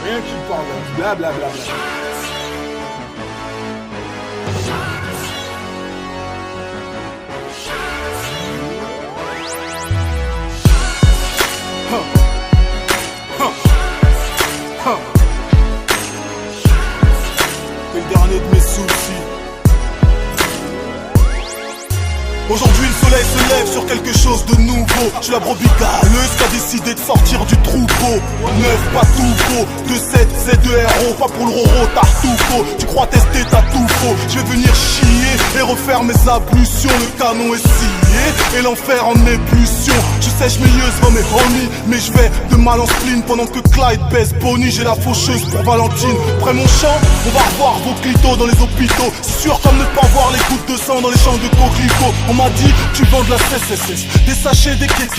Rien qui parle, blablabla. T'es le dernier de mes soucis. Aujourd'hui le soleil se lève sur quelque chose de nouveau. Je suis la brebis galeuse qui a décidé de sortir du troupeau. Neuf, pas tout faux, 2-7, c'est de héros. Pas pour le roro, t'as tout faux. Tu crois tester, t'as tout faux. Je vais venir chier et refaire mes ablutions. Le canon est scié et l'enfer en ébullition. Je sèche mes yeux, va mes homies, mais je vais de mal en spleen. Pendant que Clyde baisse Bonnie, j'ai la faucheuse pour Valentine. Près mon champ, on va revoir vos clitos dans les hôpitaux. C'est sûr comme ne pas voir les gouttes de sang dans les champs de coquelicots. On m'a dit, tu vends de la CSS, des sachets, des caisses.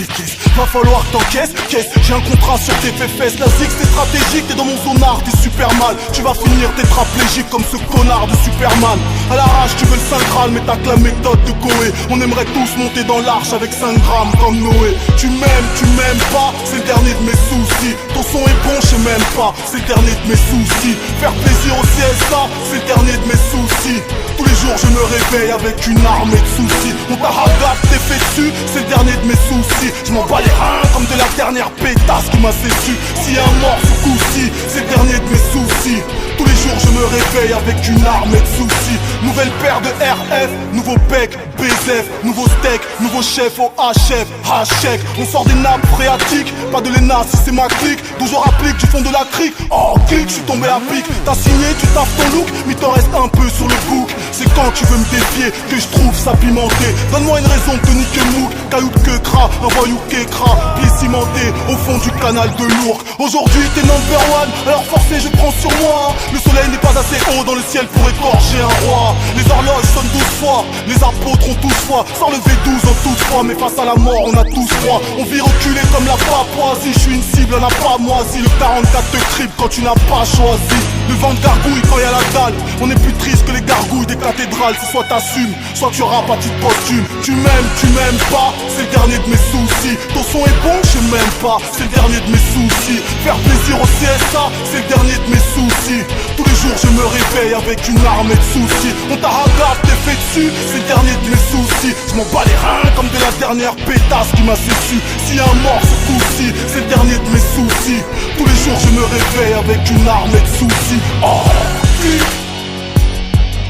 Va falloir que t'encaisses, j'ai un contrat sur tes fesses. La zig c'est stratégique, t'es dans mon zonard, t'es super mal. Tu vas finir tétraplégique comme ce connard de Superman. À la rage, tu veux le 5 Graal, mais t'as que la méthode de Koé. On aimerait tous monter dans l'arche avec 5 grammes comme Noé. Tu m'aimes pas, c'est le dernier de mes soucis. Ton son est bon, je sais même pas, c'est le dernier de mes soucis. Faire plaisir au CSA, c'est le dernier de mes soucis. Tous les jours je me réveille avec une armée de soucis. On t'a ragate, t'es fait dessus, c'est le dernier de mes soucis. Je m'en bats les reins comme de la dernière pétasse qui m'a séchu. S'il y a un mort ce coup-ci, c'est le dernier de mes soucis. Tous les jours je me réveille avec une armée de soucis. Nouvelle paire de RF, nouveau bec, BZF, nouveau steak, nouveau chef au HF, H-check. On sort des nappes phréatiques, pas de l'ENA si c'est ma clique. D'où je rapplique du fond de la crique. Oh clic, je suis tombé à pic. T'as signé, tu taffes ton look, mais t'en reste un peu sur le bouc. C'est quand tu veux me défier que je trouve ça pimenté. Donne-moi une raison de te niquer le mouk. Caillou de quecra, un voyou quecra. Pied cimenté au fond du canal de l'Ourcq. Aujourd'hui t'es number one, alors forcé je prends sur moi. Le soleil n'est pas assez haut dans le ciel pour égorger un roi. Les horloges sonnent 12 fois, les apôtres ont tous foi. Sans le V12 en toute foi, mais face à la mort on a tous froid. On vit reculer comme la Papouasie. Je suis une cible, on n'a pas moisi. Le 44 te crible quand tu n'as pas choisi. Le vent de gargouille quand y a la dalle. On est plus triste que les gargouilles des cathédrales. C'est soit t'assumes, soit tu rappes à titre posthume. Tu m'aimes pas, c'est le dernier de mes soucis. Ton son est bon, je m'aime pas, c'est le dernier de mes soucis. Faire plaisir au CSA, c'est le dernier de mes soucis. Tous les jours je me réveille avec une armée de soucis. On t'a ragate, t'es fait dessus, c'est le dernier de mes soucis. Je m'en bats les reins comme de la dernière pétasse qui m'a séchu. S'il y a un mort ce coup-ci, c'est le dernier de mes soucis. Tous les jours je me réveille avec une armée de soucis. Oh,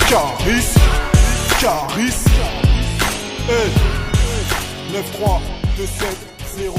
Caris, hey, 9-3, 2-7, 0.